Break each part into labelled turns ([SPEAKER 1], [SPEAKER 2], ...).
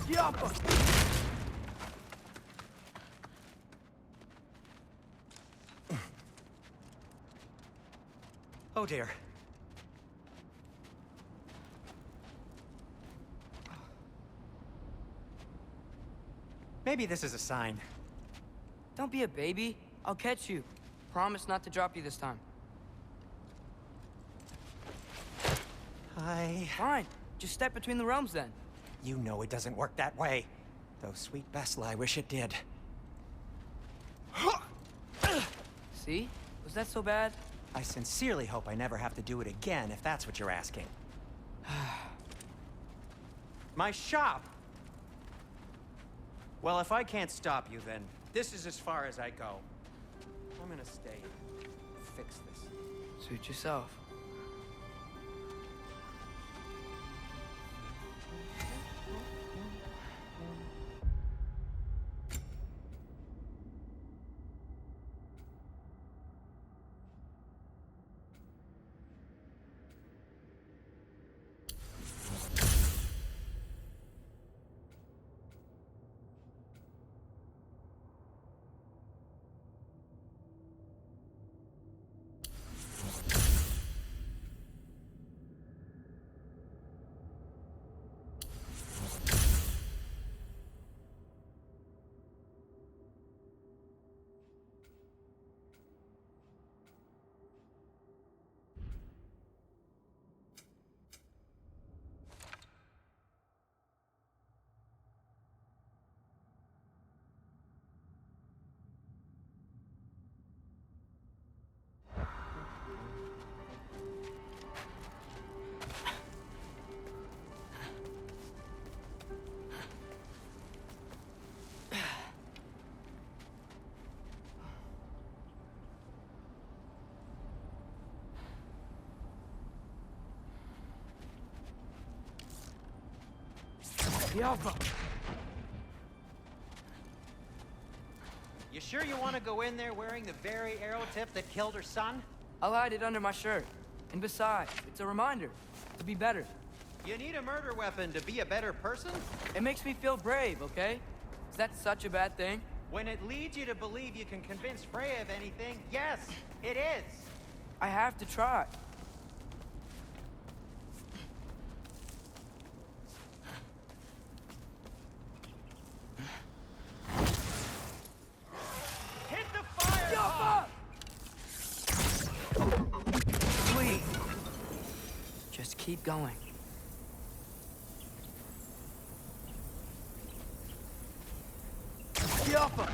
[SPEAKER 1] Yappa!
[SPEAKER 2] Oh dear. Maybe this is a sign.
[SPEAKER 1] Don't be a baby. I'll catch you. Promise not to drop you this time. Fine. Just step between the realms then.
[SPEAKER 2] You know it doesn't work that way. Though sweet Bessla, I wish it did.
[SPEAKER 1] See? Was that so bad?
[SPEAKER 2] I sincerely hope I never have to do it again, if that's what you're asking. My shop! Well, if I can't stop you, then this is as far as I go. I'm gonna stay and fix this.
[SPEAKER 1] Suit yourself. Yappa!
[SPEAKER 2] You sure you want to go in there wearing the very arrow tip that killed her son?
[SPEAKER 1] I'll hide it under my shirt. And besides, it's a reminder to be better.
[SPEAKER 2] You need a murder weapon to be a better person?
[SPEAKER 1] It makes me feel brave, okay? Is that such a bad thing?
[SPEAKER 2] When it leads you to believe you can convince Freya of anything, yes, it is.
[SPEAKER 1] I have to try.
[SPEAKER 2] Hit the fire!
[SPEAKER 1] Yappa! Please. Just keep going. Yappa!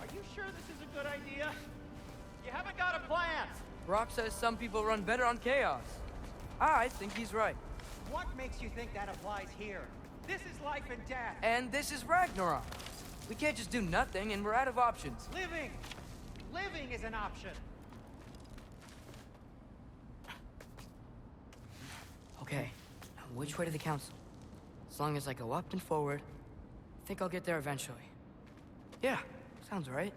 [SPEAKER 2] Are you sure this is a good idea? You haven't got a plan.
[SPEAKER 1] Brock says some people run better on chaos. I think he's right.
[SPEAKER 2] What makes you think that applies here? This is life and death.
[SPEAKER 1] And this is Ragnarok. We can't just do nothing, and we're out of options.
[SPEAKER 2] Living! Living is an option.
[SPEAKER 1] Okay, now which way to the council? As long as I go up and forward, I think I'll get there eventually. Yeah, sounds right.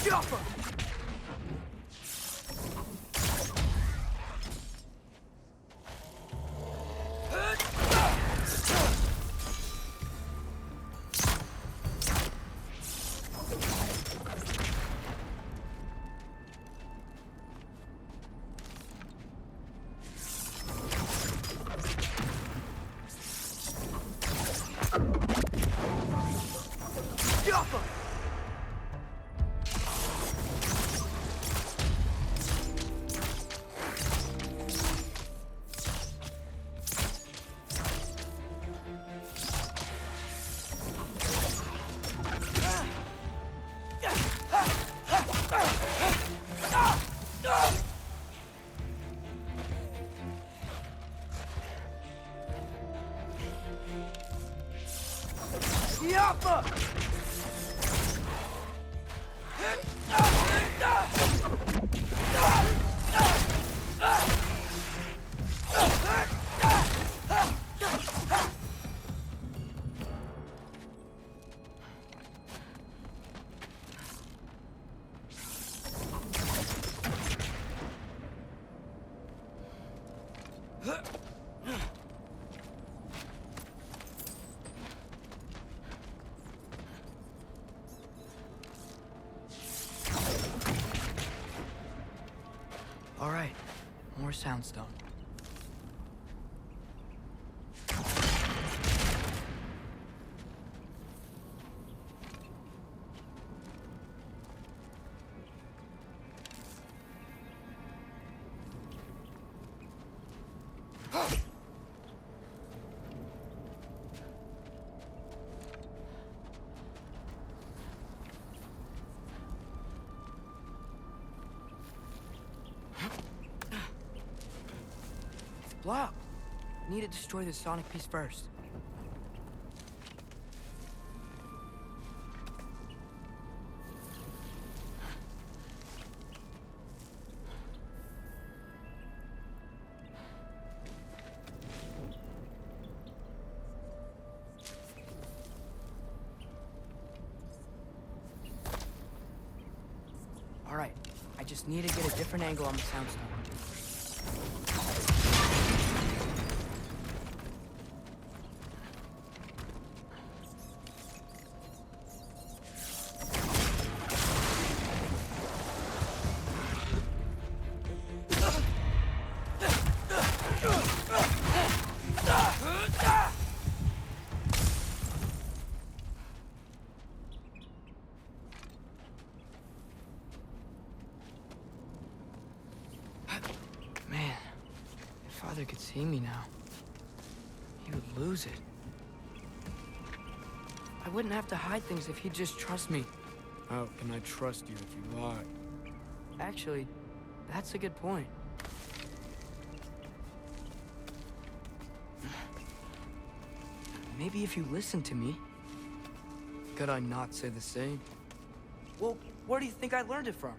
[SPEAKER 1] Yappa! Yappa! Yappa! All right, more soundstone. Block. Need to destroy the sonic piece first. All right, I just need to get a different angle on the soundstone. Man, if Father could see me now, he would lose it. I wouldn't have to hide things if he'd just trust me.
[SPEAKER 3] How can I trust you if you lie?
[SPEAKER 1] Actually, that's a good point. Maybe if you listened to me.
[SPEAKER 3] Could I not say the same?
[SPEAKER 1] Well, where do you think I learned it from?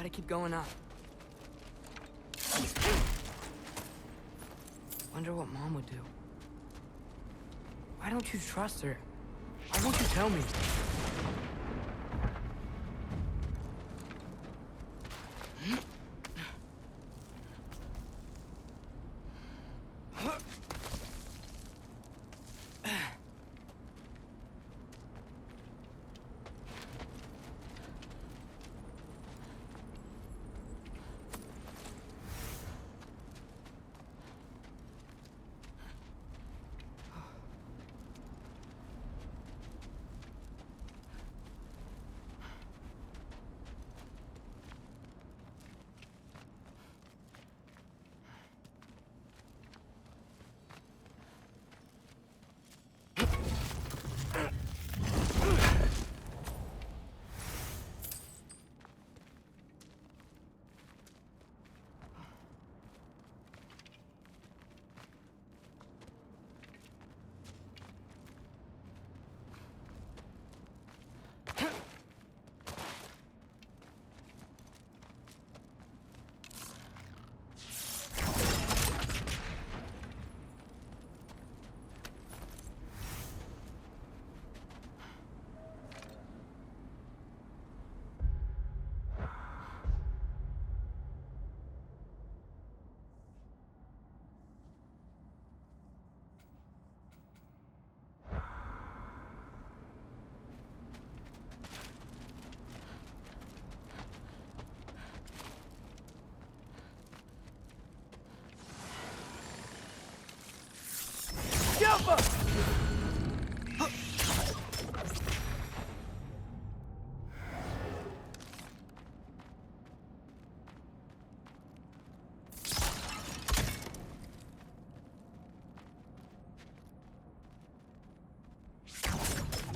[SPEAKER 1] Gotta keep going up. Wonder what Mom would do. Why don't you trust her? Why won't you tell me?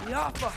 [SPEAKER 1] Yappa!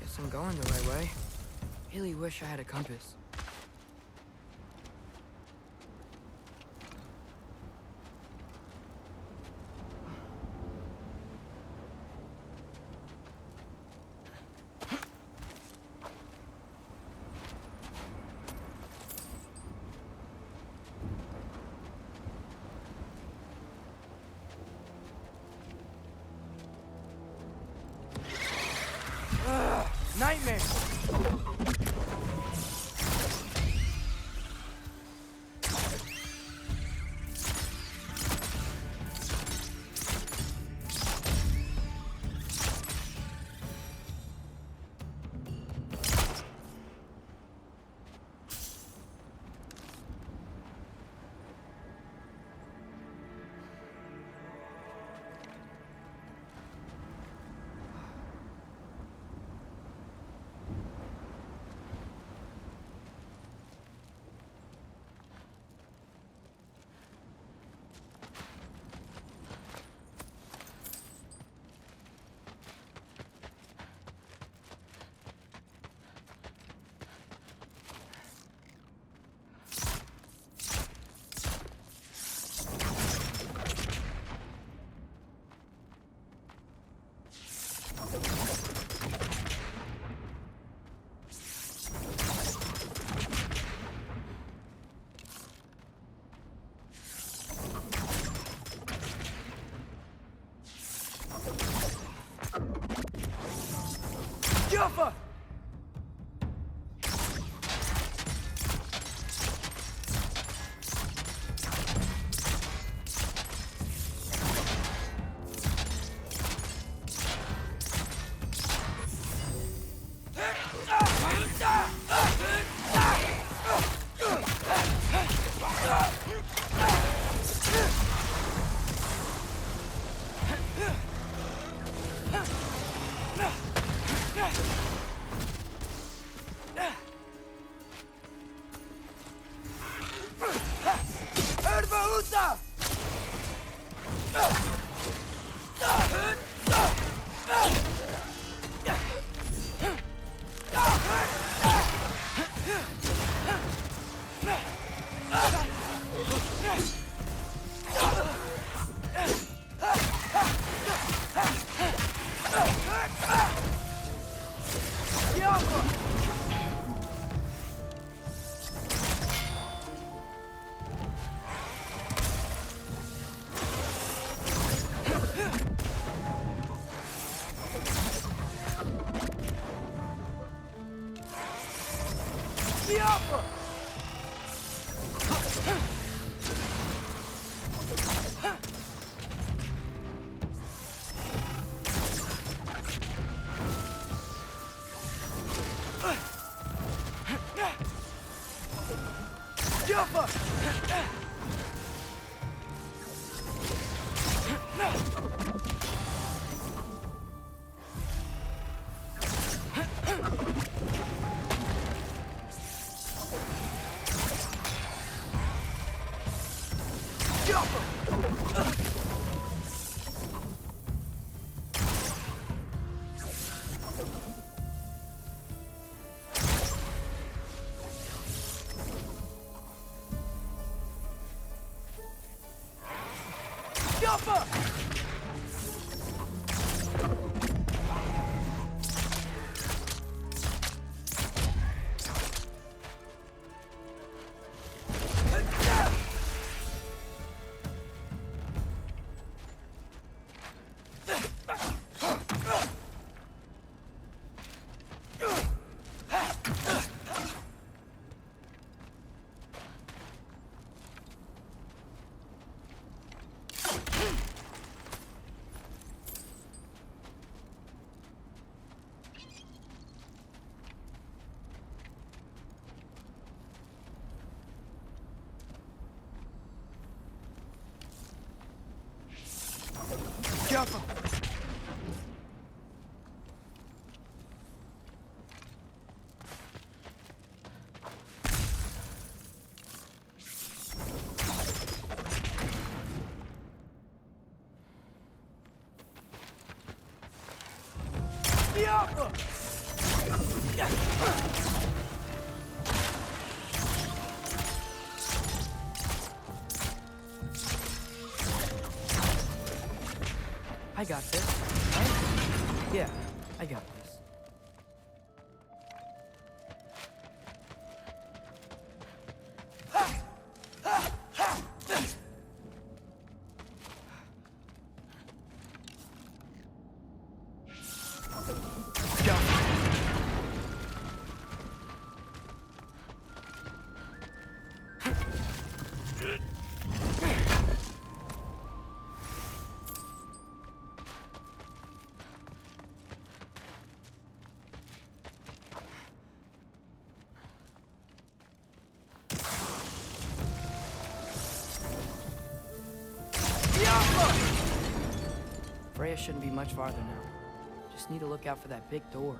[SPEAKER 1] Guess I'm going the right way. Really wish I had a compass. Nightmare! Jaffa!
[SPEAKER 3] Careful!
[SPEAKER 1] I got this, right? Yeah, I got this. Freya shouldn't be much farther now. Just need to look out for that big door.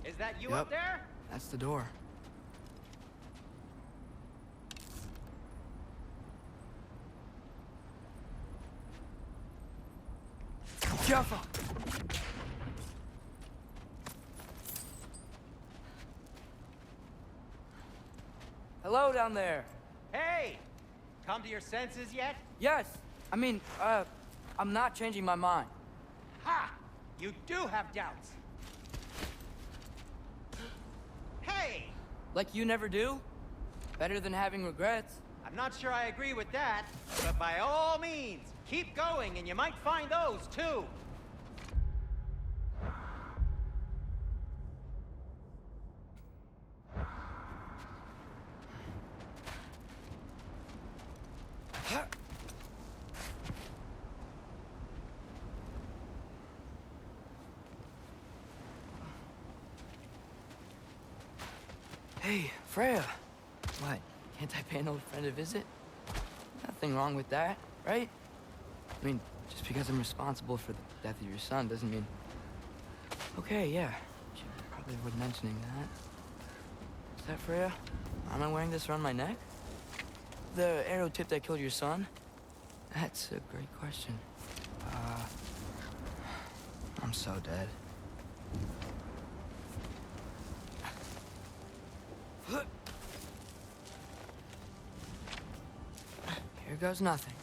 [SPEAKER 2] Is that you
[SPEAKER 3] Yep.
[SPEAKER 2] up there?
[SPEAKER 3] That's the door. Careful!
[SPEAKER 1] Hello down there.
[SPEAKER 2] Hey! Come to your senses yet?
[SPEAKER 1] Yes, I mean, I'm not changing my mind.
[SPEAKER 2] Ha! You do have doubts. Hey!
[SPEAKER 1] Like you never do? Better than having regrets.
[SPEAKER 2] I'm not sure I agree with that, but by all means, keep going and you might find those too.
[SPEAKER 1] Hey, Freya. What? Can't I pay an old friend a visit? Nothing wrong with that, right? I mean, just because I'm responsible for the death of your son doesn't mean... Okay, yeah. Should probably avoid mentioning that. Is that Freya? Am I wearing this around my neck? The arrow tip that killed your son? That's a great question. I'm so dead. Here goes nothing.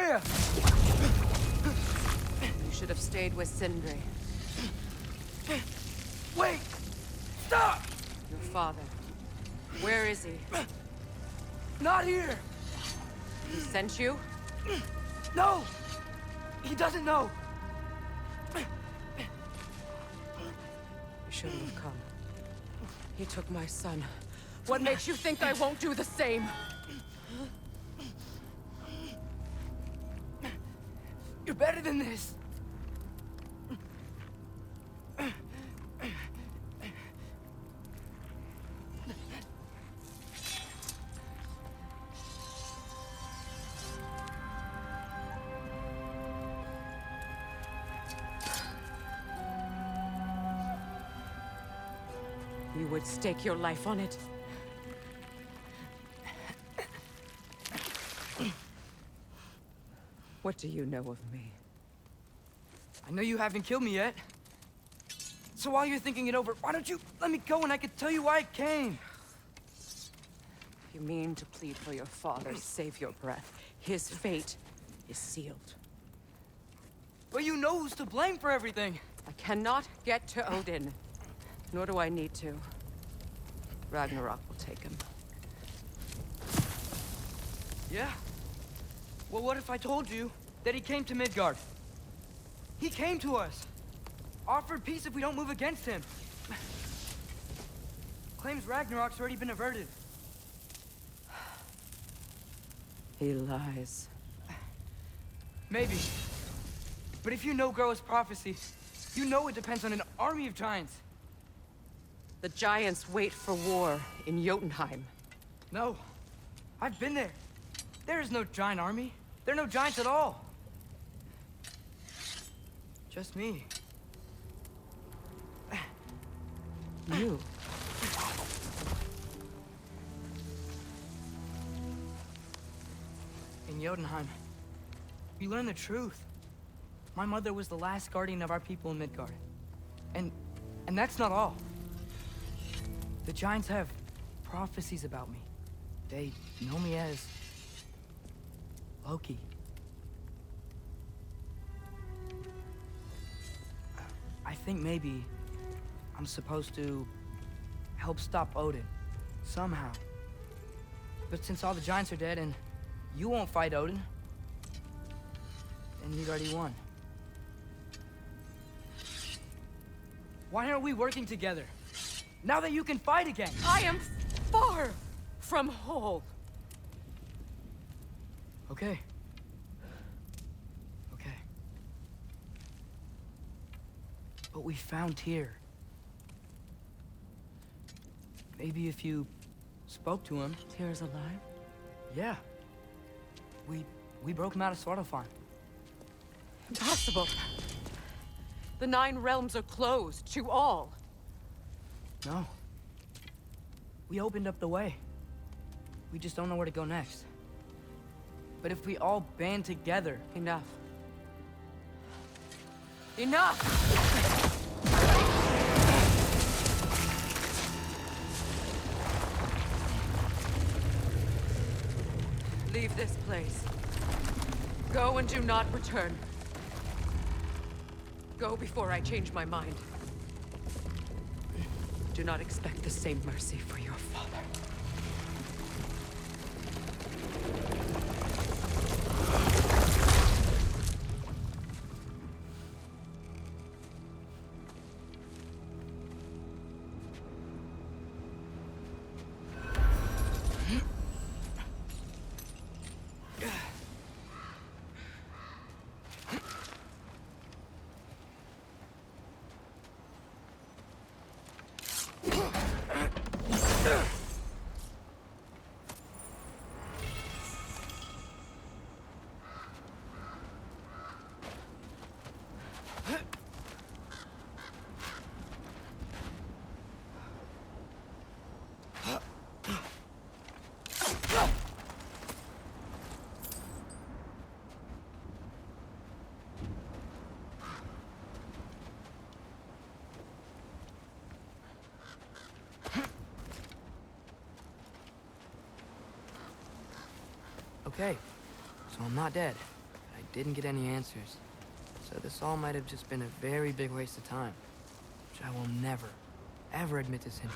[SPEAKER 3] Freya!
[SPEAKER 4] You should have stayed with Sindri.
[SPEAKER 3] Wait! Stop!
[SPEAKER 4] Your father. Where is he?
[SPEAKER 3] Not here!
[SPEAKER 4] He sent you?
[SPEAKER 3] No! He doesn't know!
[SPEAKER 4] You shouldn't have come. He took my son. What makes you think I won't do the same?
[SPEAKER 3] You're better than this!
[SPEAKER 4] You would stake your life on it? What do you know of me?
[SPEAKER 3] I know you haven't killed me yet. So while you're thinking it over, why don't you let me go and I can tell you why I came?
[SPEAKER 4] You mean to plead for your father, save your breath. His fate is sealed.
[SPEAKER 3] But you know who's to blame for everything.
[SPEAKER 4] I cannot get to Odin. Nor do I need to. Ragnarok will take him.
[SPEAKER 3] Yeah? Well, what if I told you that he came to Midgard? He came to us. Offered peace if we don't move against him. Claims Ragnarok's already been averted.
[SPEAKER 4] He lies.
[SPEAKER 3] Maybe. But if you know Groa's prophecy, you know it depends on an army of giants.
[SPEAKER 4] The giants wait for war in Jotunheim.
[SPEAKER 3] No. I've been there. There is no giant army. There are no giants at all. Just me.
[SPEAKER 4] You.
[SPEAKER 3] In Jotunheim, we learn the truth. My mother was the last guardian of our people in Midgard. And that's not all. The giants have prophecies about me. They know me as Loki. I think maybe I'm supposed to help stop Odin, somehow. But since all the giants are dead and you won't fight Odin, then he's already won. Why aren't we working together? Now that you can fight again!
[SPEAKER 4] I am far from whole.
[SPEAKER 3] Okay. Okay. But we found Tyr. Maybe if you spoke to him.
[SPEAKER 4] Tyr's alive?
[SPEAKER 3] Yeah. We broke him out of Svartalfheim.
[SPEAKER 4] Impossible. The 9 realms are closed to all.
[SPEAKER 3] No. We opened up the way. We just don't know where to go next. But if we all band together...
[SPEAKER 4] Enough. Enough! Leave this place. Go and do not return. Go before I change my mind. Do not expect the same mercy for your father. Okay, so I'm not dead.
[SPEAKER 1] didn't get any answers. So this all might have just been a very big waste of time, which I will never, ever admit to Sindri.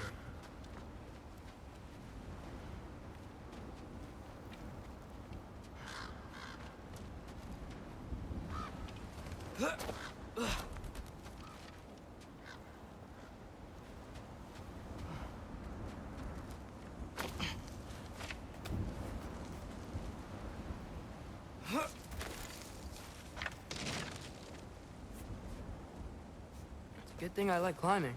[SPEAKER 1] Good thing I like climbing.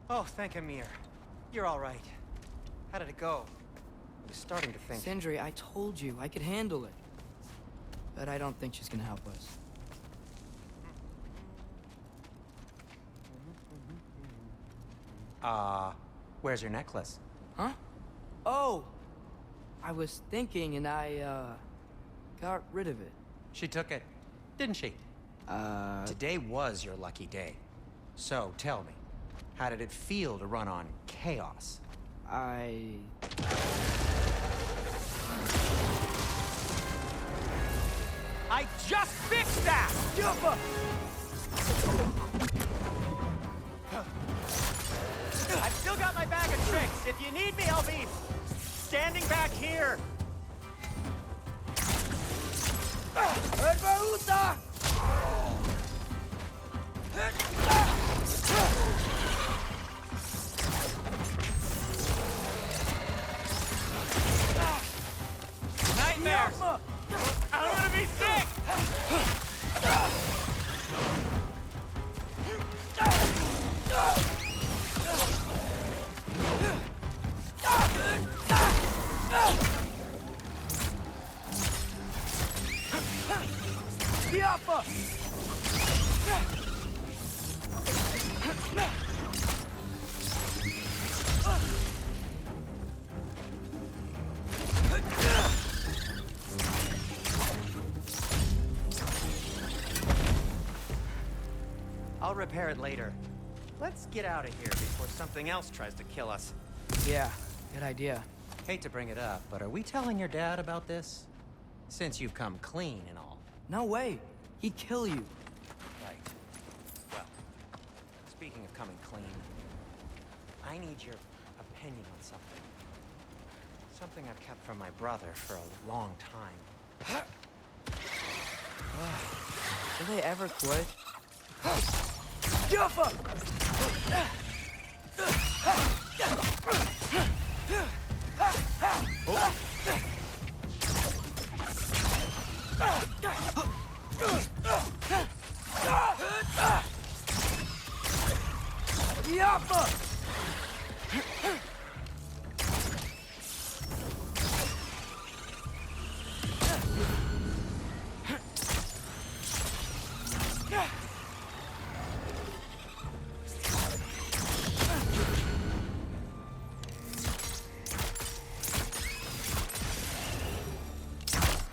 [SPEAKER 2] Oh, thank Amir. You're all right. How did it go? I was starting to think...
[SPEAKER 1] Sindri, I told you I could handle it. But I don't think she's gonna help us.
[SPEAKER 2] Where's your necklace?
[SPEAKER 1] Huh? Oh! I was thinking and I, got rid of it.
[SPEAKER 2] She took it, didn't she? Today was your lucky day. So, tell me, how did it feel to run on chaos?
[SPEAKER 1] I
[SPEAKER 2] just fixed that! I've still got my bag of tricks. If you need me, I'll be standing back here. Nightmares! I'm gonna be sick! I'll repair it later. Let's get out of here before something else tries to kill us.
[SPEAKER 1] Yeah, good idea.
[SPEAKER 2] Hate to bring it up, but are we telling your dad about this? Since you've come clean and all.
[SPEAKER 1] No way. He'd kill you.
[SPEAKER 2] Right. Well, speaking of coming clean, I need your opinion on something. Something I've kept from my brother for a long time.
[SPEAKER 1] Do they ever quit?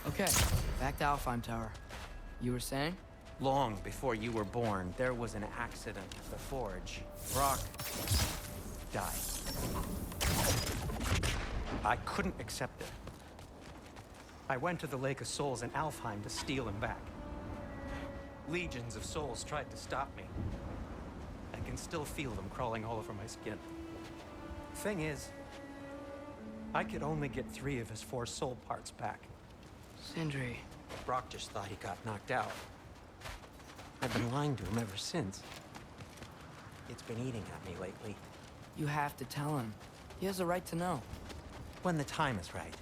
[SPEAKER 1] Okay, back to Alfheim Tower. You were saying?
[SPEAKER 2] Long before you were born, there was an accident at the forge. Brock died. I couldn't accept it. I went to the Lake of Souls in Alfheim to steal him back. Legions of souls tried to stop me. I can still feel them crawling all over my skin. Thing is, I could only get 3 of his 4 soul parts back.
[SPEAKER 1] Sindri.
[SPEAKER 2] Brock just thought he got knocked out. I've been lying to him ever since. It's been eating at me lately.
[SPEAKER 1] You have to tell him. He has a right to know.
[SPEAKER 2] When the time is right.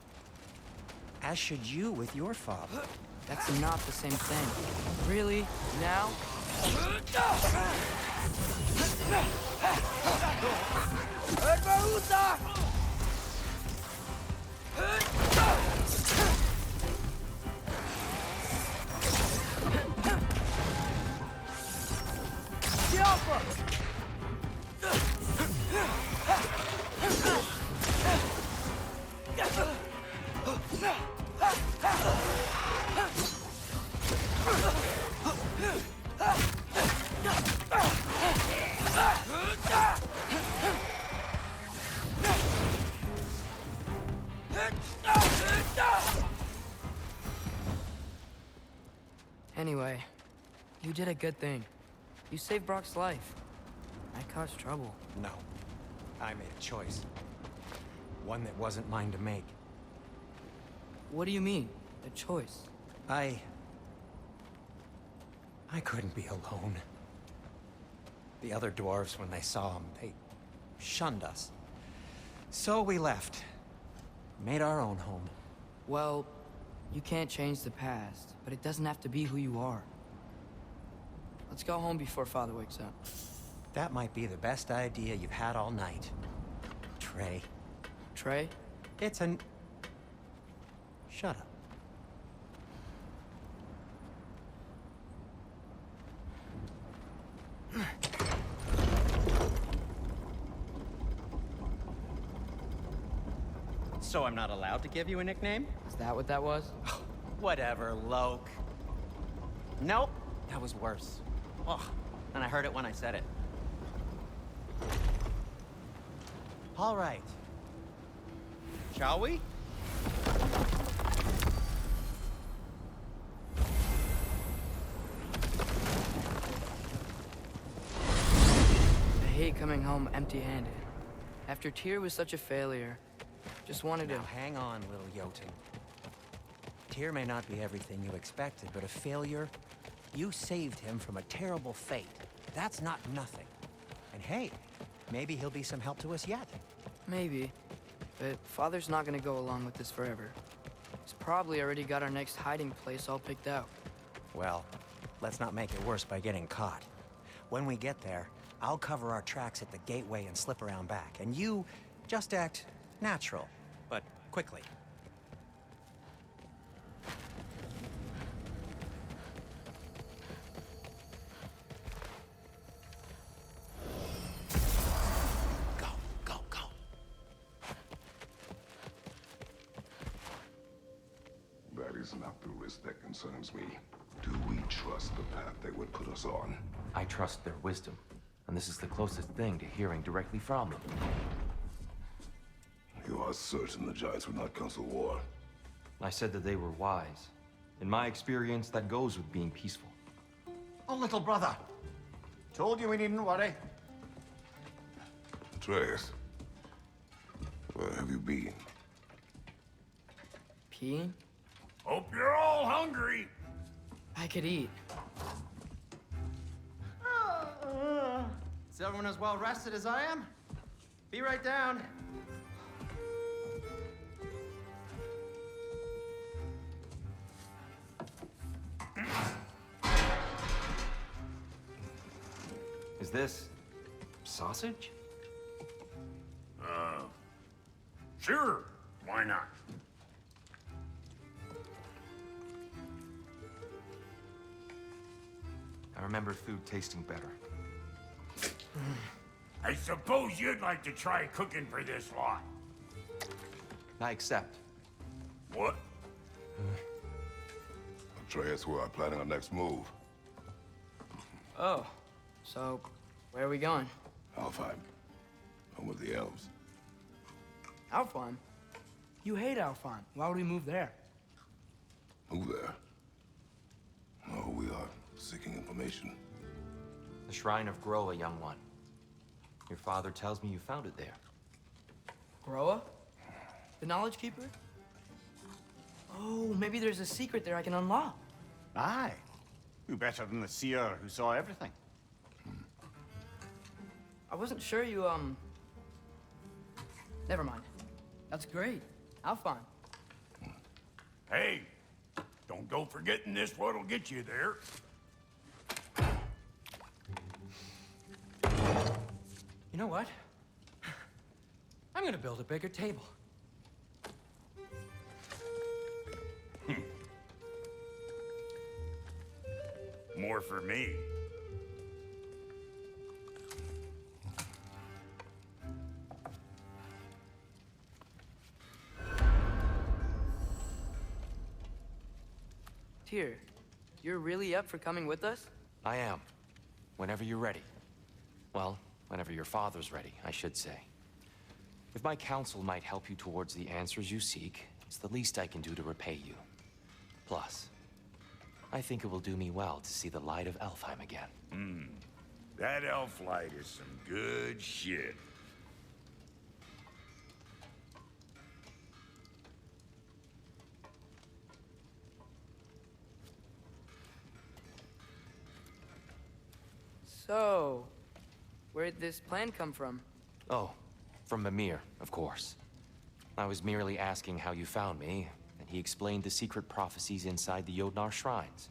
[SPEAKER 2] As should you with your father.
[SPEAKER 1] That's not the same thing. Really? Now?
[SPEAKER 3] Anyway, you did a good thing. You saved Brock's life. I caused trouble.
[SPEAKER 2] No. I made a choice. One that wasn't mine to make.
[SPEAKER 3] What do you mean? A choice?
[SPEAKER 2] I couldn't be alone. The other dwarves, when they saw him, they shunned us. So we left. Made our own home.
[SPEAKER 3] Well, you can't change the past, but it doesn't have to be who you are. Let's go home before Father wakes up.
[SPEAKER 2] That might be the best idea you've had all night. Trey.
[SPEAKER 3] Trey?
[SPEAKER 2] It's an... Shut up. So I'm not allowed to give you a nickname?
[SPEAKER 3] Is that what that was?
[SPEAKER 2] Whatever, Loke. Nope, that was worse. Ugh, and I heard it when I said it. All right. Shall we?
[SPEAKER 3] I hate coming home empty-handed. After Tyr was such a failure, just wanted to...
[SPEAKER 2] Now hang on, little Jotun. Tyr may not be everything you expected, but a failure? You saved him from a terrible fate. That's not nothing. And hey, maybe he'll be some help to us yet.
[SPEAKER 3] Maybe. But Father's not gonna go along with this forever. He's probably already got our next hiding place all picked out.
[SPEAKER 2] Well, let's not make it worse by getting caught. When we get there, I'll cover our tracks at the gateway and slip around back. And you just act natural, but quickly. Go, go, go.
[SPEAKER 5] That is not the risk that concerns me. Do we trust the path they would put us on?
[SPEAKER 6] I trust their wisdom, and this is the closest thing to hearing directly from them.
[SPEAKER 5] You are certain the Giants would not counsel war?
[SPEAKER 6] I said that they were wise. In my experience, that goes with being peaceful.
[SPEAKER 7] Oh, little brother. Told you we needn't worry.
[SPEAKER 5] Atreus, where have you been?
[SPEAKER 3] Peeing?
[SPEAKER 7] Hope you're all hungry.
[SPEAKER 3] I could eat.
[SPEAKER 7] Is everyone as well rested as I am? Be right down.
[SPEAKER 6] Is this sausage?
[SPEAKER 7] Sure. Why not?
[SPEAKER 6] I remember food tasting better.
[SPEAKER 7] I suppose you'd like to try cooking for this lot.
[SPEAKER 6] I accept.
[SPEAKER 7] What?
[SPEAKER 5] Atreus, we are planning our next move.
[SPEAKER 3] Oh, so where are we going?
[SPEAKER 5] Alfheim. Home with the elves.
[SPEAKER 3] Alfheim? You hate Alfheim. Why would we move there?
[SPEAKER 5] Who there? Oh, we are seeking information.
[SPEAKER 6] The Shrine of Groa, young one. Your father tells me you found it there.
[SPEAKER 3] Groa? The Knowledge Keeper? Oh, maybe there's a secret there I can unlock.
[SPEAKER 7] Aye. Who better than the seer who saw everything?
[SPEAKER 3] I wasn't sure you, Never mind. That's great. Alfheim.
[SPEAKER 7] Hey, don't go forgetting this what'll get you there.
[SPEAKER 2] You know what? I'm gonna build a bigger table.
[SPEAKER 7] More for me.
[SPEAKER 3] Tyr,
[SPEAKER 1] You're really up for coming with us?
[SPEAKER 6] I am. Whenever you're ready. Well, whenever your father's ready, I should say. If my counsel might help you towards the answers you seek, it's the least I can do to repay you. Plus, I think it will do me well to see the light of Elfheim again.
[SPEAKER 8] That elf light is some good shit.
[SPEAKER 1] So, where'd this plan come from?
[SPEAKER 6] Oh, from Mimir, of course. I was merely asking how you found me, and he explained the secret prophecies inside the Jotnar shrines.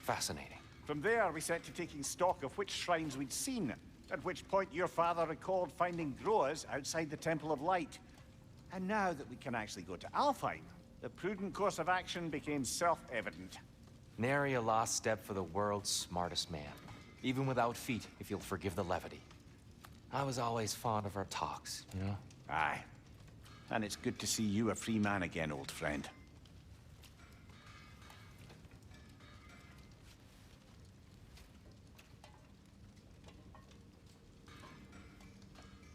[SPEAKER 6] Fascinating.
[SPEAKER 7] From there, we set to taking stock of which shrines we'd seen, at which point your father recalled finding Groas outside the Temple of Light. And now that we can actually go to Alfheim, the prudent course of action became self-evident.
[SPEAKER 6] Nary a lost step for the world's smartest man. Even without feet, if you'll forgive the levity. I was always fond of our talks, you know?
[SPEAKER 7] Aye. And it's good to see you a free man again, old friend.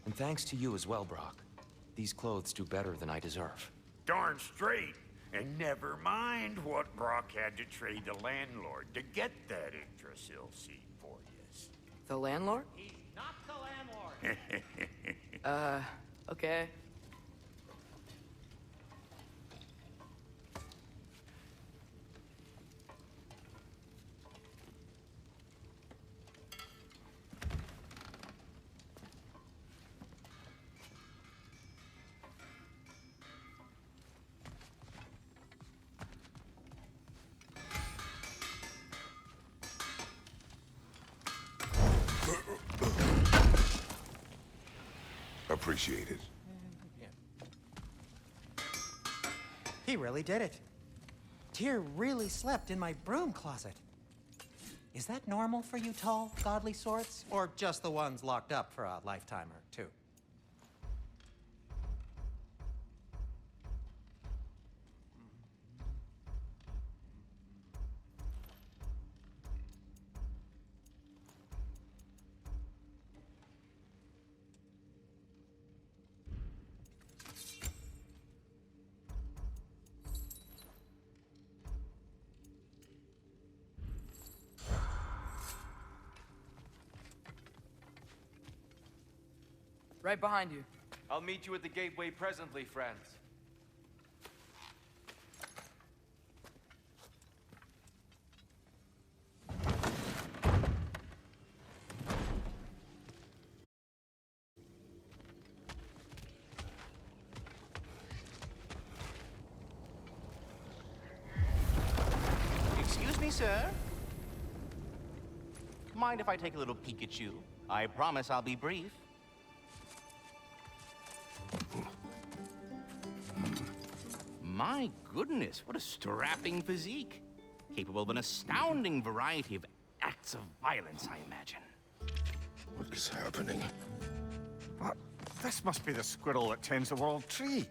[SPEAKER 6] And thanks to you as well, Brock. These clothes do better than I deserve.
[SPEAKER 8] Darn straight. And never mind what Brock had to trade the landlord to get that Yggdrasil seed for you.
[SPEAKER 1] The landlord?
[SPEAKER 2] He's not the landlord.
[SPEAKER 1] Okay.
[SPEAKER 5] Appreciate it.
[SPEAKER 2] He really did it. Tyr really slept in my broom closet. Is that normal for you tall, godly sorts? Or just the ones locked up for a lifetime or two?
[SPEAKER 1] Right behind you.
[SPEAKER 6] I'll meet you at the gateway presently, friends.
[SPEAKER 9] Excuse me, sir. Mind if I take a little peek at you? I promise I'll be brief. My goodness, what a strapping physique. Capable of an astounding variety of acts of violence, I imagine.
[SPEAKER 5] What is happening?
[SPEAKER 7] What? This must be the squirrel that tends the world tree.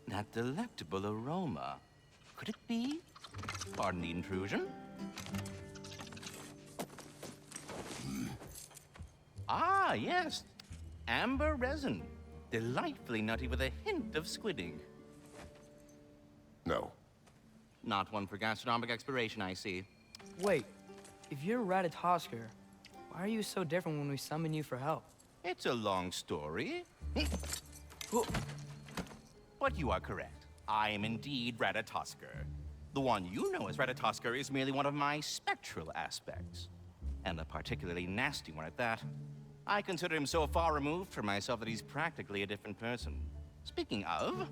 [SPEAKER 9] That delectable aroma. Could it be? Pardon the intrusion. Ah, yes. Amber resin. Delightfully nutty with a hint of squidding.
[SPEAKER 5] No.
[SPEAKER 9] Not one for gastronomic exploration, I see.
[SPEAKER 1] Wait, if you're Ratatoskr, why are you so different when we summon you for help?
[SPEAKER 9] It's a long story. But you are correct. I am indeed Ratatoskr. The one you know as Ratatoskr is merely one of my spectral aspects. And a particularly nasty one at that. I consider him so far removed from myself that he's practically a different person. Speaking of,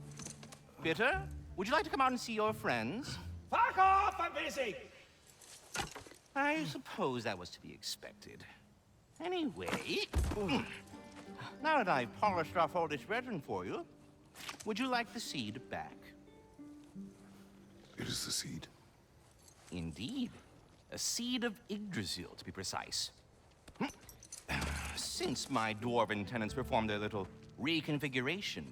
[SPEAKER 9] Bitter, would you like to come out and see your friends?
[SPEAKER 2] Fuck off! I'm busy!
[SPEAKER 9] I suppose that was to be expected. Anyway, now that I've polished off all this resin for you, would you like the seed back?
[SPEAKER 5] It is the seed.
[SPEAKER 9] Indeed. A seed of Yggdrasil, to be precise. Since my dwarven tenants performed their little reconfiguration,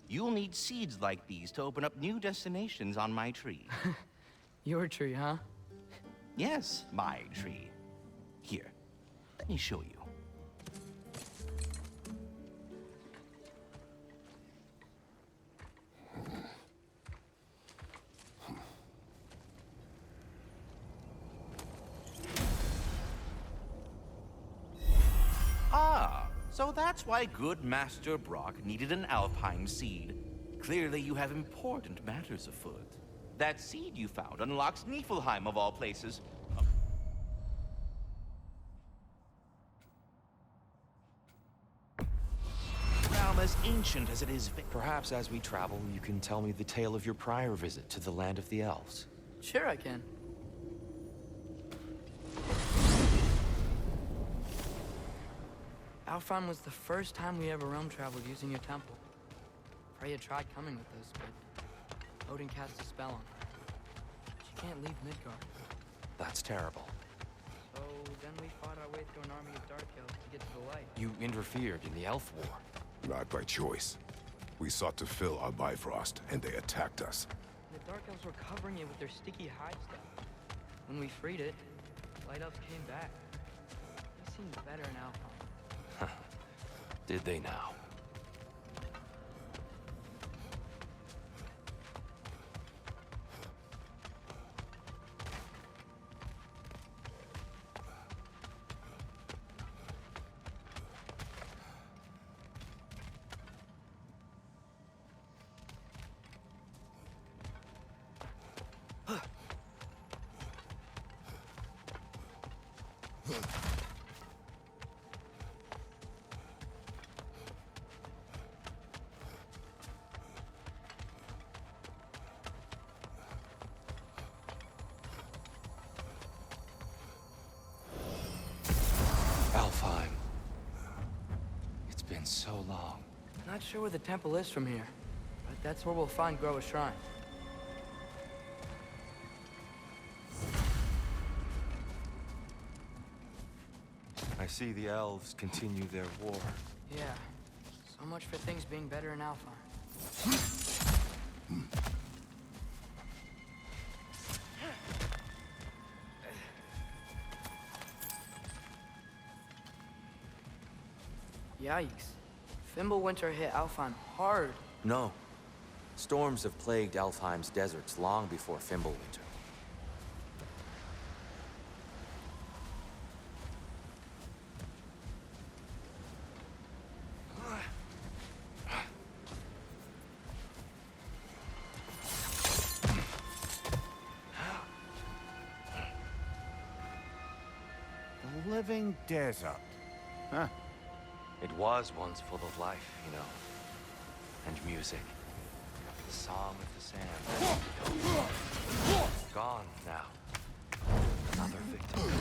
[SPEAKER 9] you'll need seeds like these to open up new destinations on my tree.
[SPEAKER 1] Your tree, huh?
[SPEAKER 9] Yes, my tree. Here, let me show you. Ah, so that's why good Master Brock needed an Alpine seed. Clearly you have important matters afoot. That seed you found unlocks Niflheim of all places. Realm as ancient as it is.
[SPEAKER 6] Perhaps as we travel, you can tell me the tale of your prior visit to the land of the elves.
[SPEAKER 1] Sure I can. Alfheim was the first time we ever realm traveled using your temple. Freya tried coming with us, but Odin cast a spell on her. She can't leave Midgard.
[SPEAKER 6] That's terrible.
[SPEAKER 1] So then we fought our way through an army of dark elves to get to the light.
[SPEAKER 6] You interfered in the elf war.
[SPEAKER 5] Not by choice. We sought to fill our Bifrost, and they attacked us.
[SPEAKER 1] The dark elves were covering it with their sticky hide stuff. When we freed it, light elves came back. They seemed better in Alfheim.
[SPEAKER 6] Did they now? Alfheim. It's been so long.
[SPEAKER 1] Not sure where the temple is from here, but that's where we'll find Groa's shrine.
[SPEAKER 6] I see the elves continue their war.
[SPEAKER 1] Yeah, so much for things being better in Alfheim. Yikes. Fimbulwinter hit Alfheim hard.
[SPEAKER 6] No. Storms have plagued Alfheim's deserts long before Fimbulwinter.
[SPEAKER 7] The living desert. Huh.
[SPEAKER 6] It was once full of life, you know, and music. The song of the sand. Gone now. Another victim.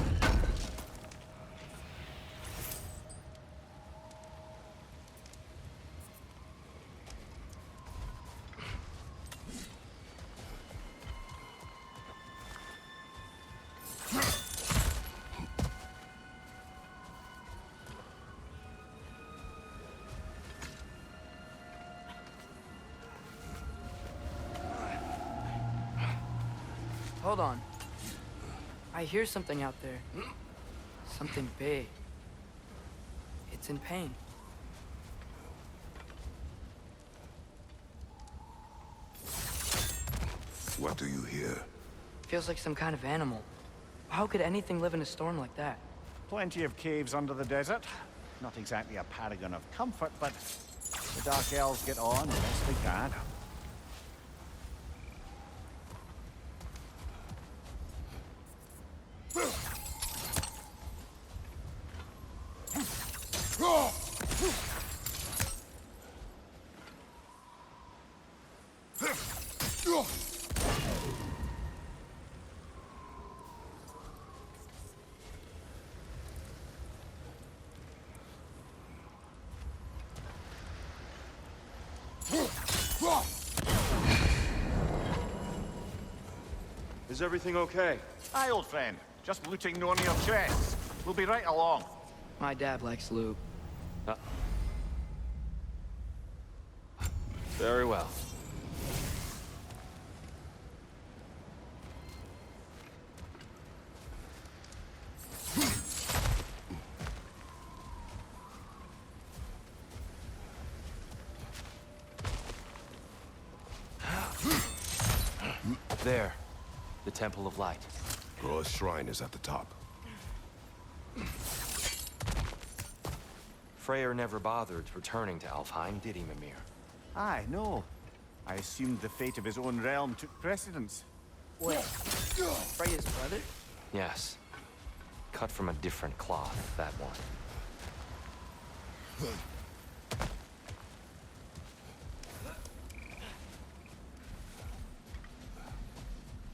[SPEAKER 1] Hold on. I hear something out there. Something big. It's in pain.
[SPEAKER 5] What do you hear?
[SPEAKER 1] Feels like some kind of animal. How could anything live in a storm like that?
[SPEAKER 7] Plenty of caves under the desert. Not exactly a paragon of comfort, but the Dark Elves get on the best they can.
[SPEAKER 10] Is everything okay?
[SPEAKER 7] Aye, old friend. Just looting one of your chests. We'll be right along.
[SPEAKER 1] My dad likes loot.
[SPEAKER 6] Very well. There. The Temple of Light.
[SPEAKER 5] Groa's shrine is at the top.
[SPEAKER 6] Freyr never bothered returning to Alfheim, did he, Mimir?
[SPEAKER 7] Aye, no. I assumed the fate of his own realm took precedence.
[SPEAKER 3] Wait, Freya's brother?
[SPEAKER 6] Yes. Cut from a different cloth, that one.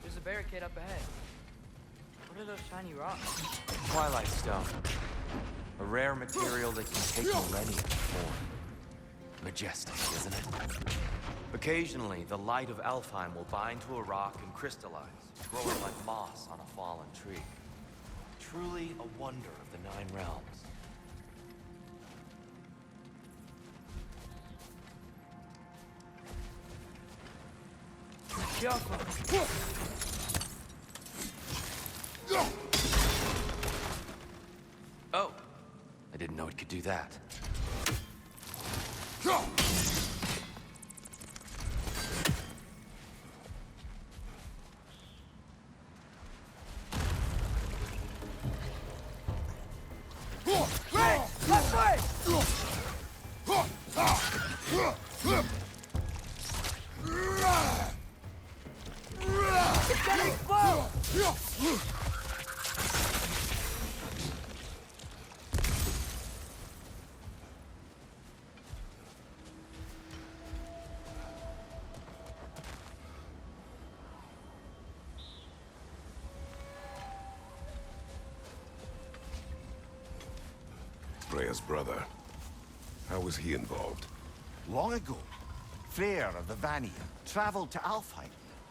[SPEAKER 3] There's a barricade up ahead. What are those shiny rocks?
[SPEAKER 6] Twilight Stone. A rare material that can take millennia to form. Majestic, isn't it? Occasionally, the light of Alfheim will bind to a rock and crystallize, growing like moss on a fallen tree. Truly a wonder of the Nine Realms. Oh, I didn't know it could do that.
[SPEAKER 5] Freya's brother. How was he involved?
[SPEAKER 7] Long ago, Freyr of the Vanir traveled to Alfheim,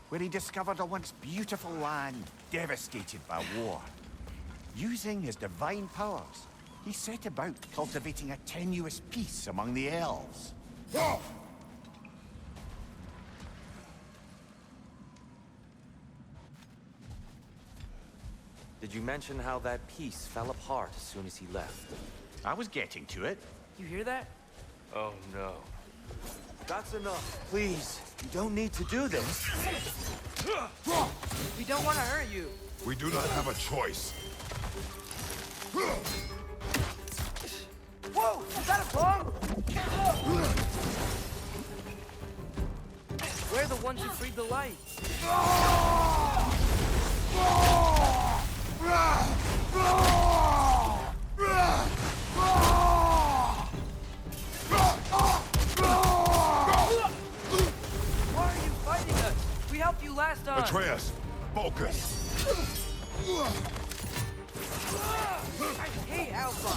[SPEAKER 7] where he discovered a once beautiful land devastated by war. Using his divine powers, he set about cultivating a tenuous peace among the elves.
[SPEAKER 6] Did you mention how that piece fell apart as soon as he left?
[SPEAKER 7] I was getting to it.
[SPEAKER 3] You hear that?
[SPEAKER 6] Oh no. That's enough. Please, you don't need to do this.
[SPEAKER 3] We don't want to hurt you.
[SPEAKER 5] We do not have a choice.
[SPEAKER 3] Whoa! Is that a bomb? We're the ones who freed the light. Why are you fighting us? We helped you last time.
[SPEAKER 5] Atreus, focus.
[SPEAKER 3] I hate Alpha.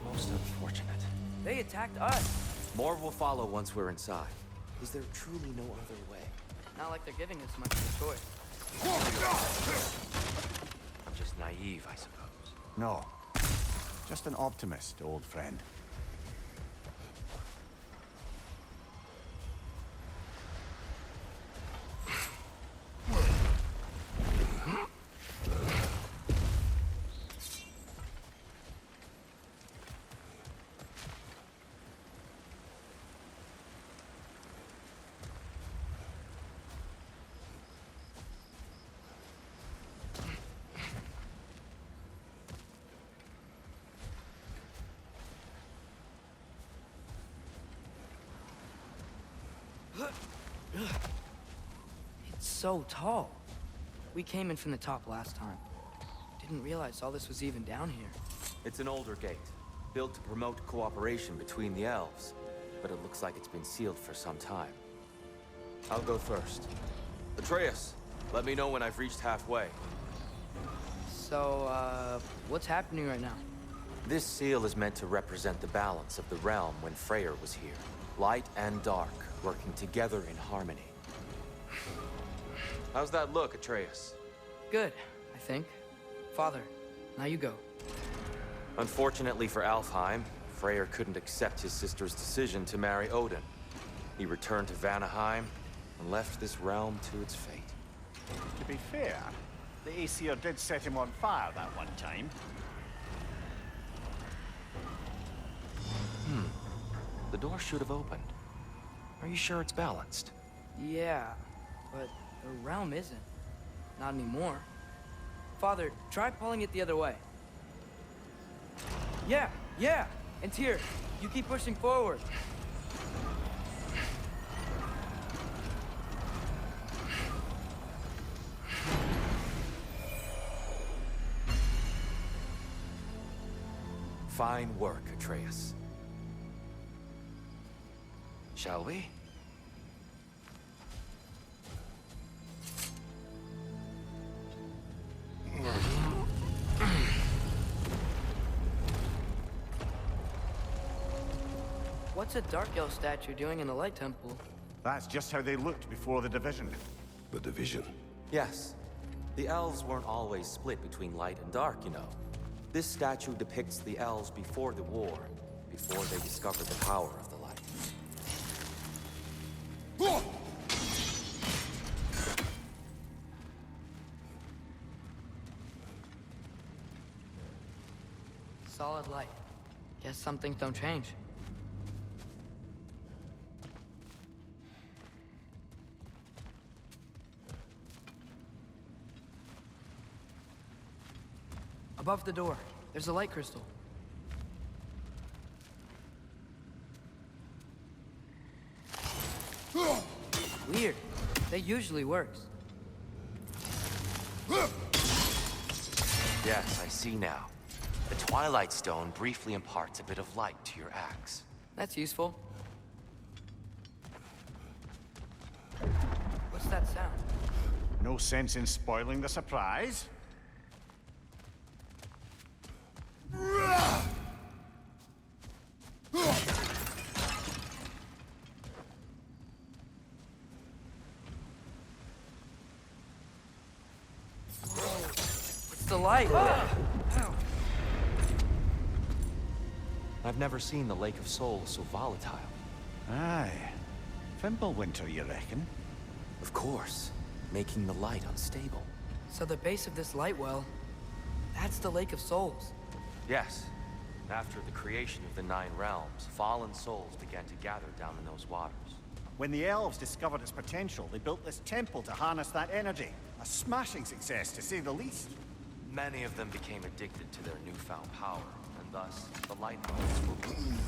[SPEAKER 6] Most unfortunate.
[SPEAKER 3] They attacked us.
[SPEAKER 6] More will follow once we're inside. Is there truly no other way?
[SPEAKER 3] Not like they're giving us much of a choice.
[SPEAKER 6] I'm just naive, I suppose.
[SPEAKER 7] No, just an optimist, old friend.
[SPEAKER 3] It's so tall. We came in from the top last time. Didn't realize all this was even down here.
[SPEAKER 6] It's an older gate, built to promote cooperation between the elves. But it looks like it's been sealed for some time. I'll go first. Atreus, let me know when I've reached halfway.
[SPEAKER 3] So, what's happening right now?
[SPEAKER 6] This seal is meant to represent the balance of the realm when Freyr was here. Light and dark, working together in harmony. How's that look, Atreus?
[SPEAKER 1] Good, I think. Father, now you go.
[SPEAKER 6] Unfortunately for Alfheim, Freyr couldn't accept his sister's decision to marry Odin. He returned to Vanaheim and left this realm to its fate.
[SPEAKER 7] To be fair, the Aesir did set him on fire that one time.
[SPEAKER 6] The door should have opened. Are you sure it's balanced?
[SPEAKER 1] Yeah, but the realm isn't. Not anymore. Father, try pulling it the other way. Yeah! And Tyr, you keep pushing forward.
[SPEAKER 6] Fine work, Atreus. Shall we?
[SPEAKER 1] What's a Dark Elf statue doing in the Light Temple?
[SPEAKER 7] That's just how they looked before the division.
[SPEAKER 5] The division.
[SPEAKER 6] Yes. The elves weren't always split between light and dark, you know. This statue depicts the elves before the war, before they discovered the power of the light.
[SPEAKER 1] Solid light. Guess some things don't change. Above the door, there's a light crystal. Weird. That usually works.
[SPEAKER 6] Yes, I see now. The Twilight Stone briefly imparts a bit of light to your axe.
[SPEAKER 1] That's useful. What's that sound?
[SPEAKER 7] No sense in spoiling the surprise.
[SPEAKER 1] It's the light! Ow.
[SPEAKER 6] I've never seen the Lake of Souls so volatile.
[SPEAKER 7] Aye. Fimbulwinter, you reckon?
[SPEAKER 6] Of course, making the light unstable.
[SPEAKER 1] So the base of this light well, that's the Lake of Souls.
[SPEAKER 6] Yes. After the creation of the Nine Realms, fallen souls began to gather down in those waters.
[SPEAKER 7] When the elves discovered its potential, they built this temple to harness that energy. A smashing success, to say the least.
[SPEAKER 6] Many of them became addicted to their newfound power, and thus, the light elves were born.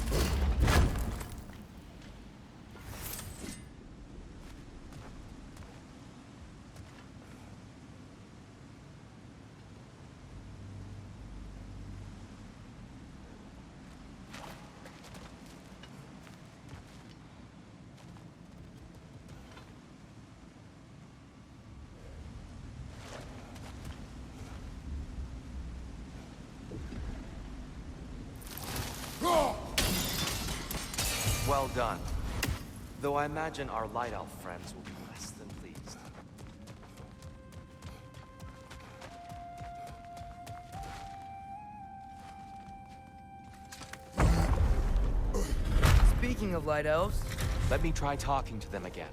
[SPEAKER 6] Well done. Though I imagine our Light Elf friends will be less than pleased.
[SPEAKER 1] Speaking of light elves,
[SPEAKER 6] Let me try talking to them again.